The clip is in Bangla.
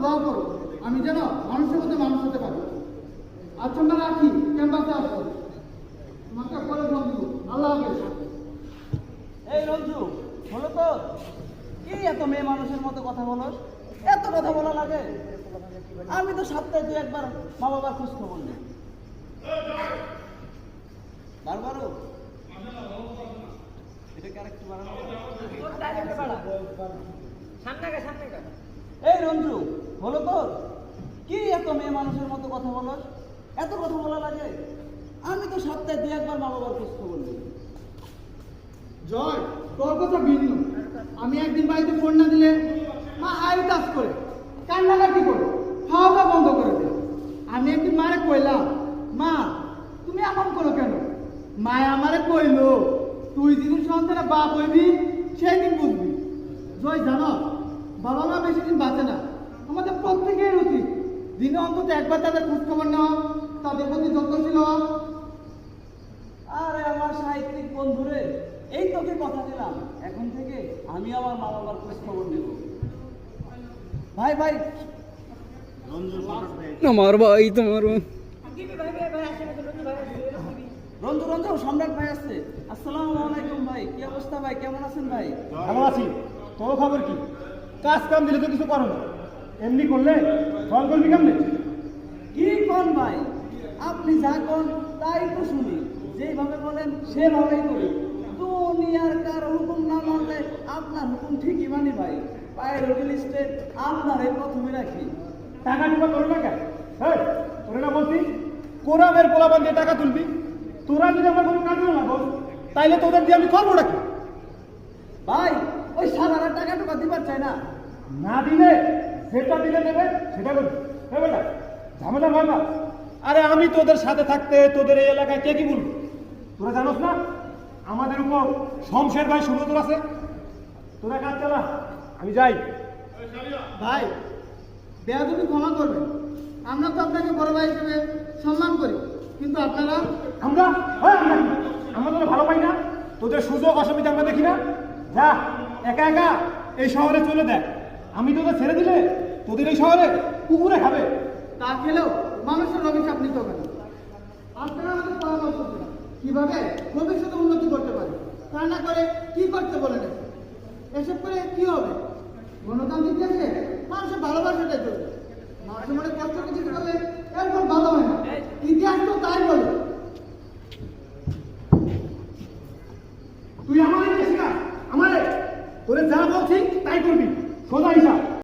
দোয়া করো আমি যেন মানুষের মধ্যে মানুষ হতে পারি। আচ্ছা আমরা রাখি, ক্যাম্পাসে আসবো। তোমাকে পরে বন্ধু, আল্লাহ হাফেজ। এই রঞ্জু, হলো তো কি এত মেয়ে মানুষের মতো কথা বলো? এত কথা বলা লাগে? আমি তো সপ্তাহে দু একবার মা বাবার খোঁজ খবর নেই। বারবারও এটাকে আরেকটু বাড়ানো। এই রঞ্জু, হলো তোর কি এত মেয়ে মানুষের মতো কথা বলো? এত কথা বলা লাগে? আমি তো সপ্তাহে দু একবার মা বাবার খোঁজ খবর নেই। জয়, তোর কথা ভিন্ন। আমি একদিন বাড়িতে ফোন না দিলে মা আয়ু কাজ করে, কান্নাকাটি করে, খাওয়া দাওয়া বন্ধ করে দেয়। আমি একদিন মারে কইলাম, মা তুমি এমন করো কেন? মায় আমারে কইলো, তুই যেদিন সন্তানে বাপ হইবি সেই দিন বুঝবি। জয় জানো, বাবা মা বেশি দিন বাঁচে না। আমাদের প্রত্যেকের উচিত দিনে অন্তত একবার তাদের খোঁজ খবর নেওয়া, তাদের প্রতি যত্নশীল হওয়া। আরে আমার সাহিত্যিক বন্ধুরে, এই তোকে কথা দিলাম, এখন থেকে আমি আমার মা বাবার খোঁজ খবর নেব। ভাই ভাই আমার ভাই তোমার রঞ্জু রঞ্জু সম্রাট ভাই আসছে। আসসালামু আলাইকুম ভাই, কি অবস্থা ভাই, কেমন আছেন ভাই? ভালো আছি। তোর খবর কি? কাজ কাম দিলে তো কিছু করো না, এমনি করলে ফল করবি কেমনে? কি কোন ভাই, আপনি যা কোন তাই তো শুনি, যেভাবে বলেন সেভাবেই করি। দুনিয়ার কারো হুকুম না মানলে আপনার হুকুম ঠিকই মানি ভাই। প্রায়োরিটি লিস্টে আপনারে প্রথমে রাখি। টাকা টুকা করো না কেন? হ্যাঁ, তোরে না বলছি কোরআনের পোলাপান দিয়ে টাকা তুলবি? তোরা যদি আমার কোনো কাজ না বল, তাইলে তোদের দিয়ে আমি করবো নাকি? ভাই ওই সারারা টাকা টুকা দিবার চাই না। না দিলে যেটা দিলে দেবে সেটা করবি। হ্যাঁ বেটা, ঝামেলা হয় না। আরে আমি তোদের সাথে থাকতে তোদের এই এলাকায় কে কি বলবি? তোরা জানোস না আমাদের উপর শমশের ভাই সুব্রত আছে? তোরা কাজ চালা, আমি যাই। ভাই বেয়াদবি ক্ষমা করবেন, আমরা তো আপনাকে বড় ভাই হিসেবে সম্মান করি, কিন্তু আপনারা আমরা আমরা তোরা ভালো পাই না? তোদের সুযোগ অসুবিধা আমরা দেখি না? যা একা একা এই শহরে চলে দেখ। আমি তোদের ছেড়ে দিলে তোদের এই শহরে কুকুরে খাবে। তা খেলেও মানুষের অভিশাপ নিতে হবে না। আপনারা আমাদের পরামর্শ দিন কিভাবে ভবিষ্যতে উন্নতি করতে পারে, তা না করে কি করতে বলেন? এসব করে কি হবে? গণতান্ত্রিক দেশে মানুষের ভালোবাসাটাই চলবে। মানুষের মনে কষ্ট কিছু করলে এরপর ভালো হয় না, ইতিহাস তো তাই বলে। তুই আমাদের দেশে না, আমাদের তোরে যা বলছি তাই করবি, সোজা হিসাব।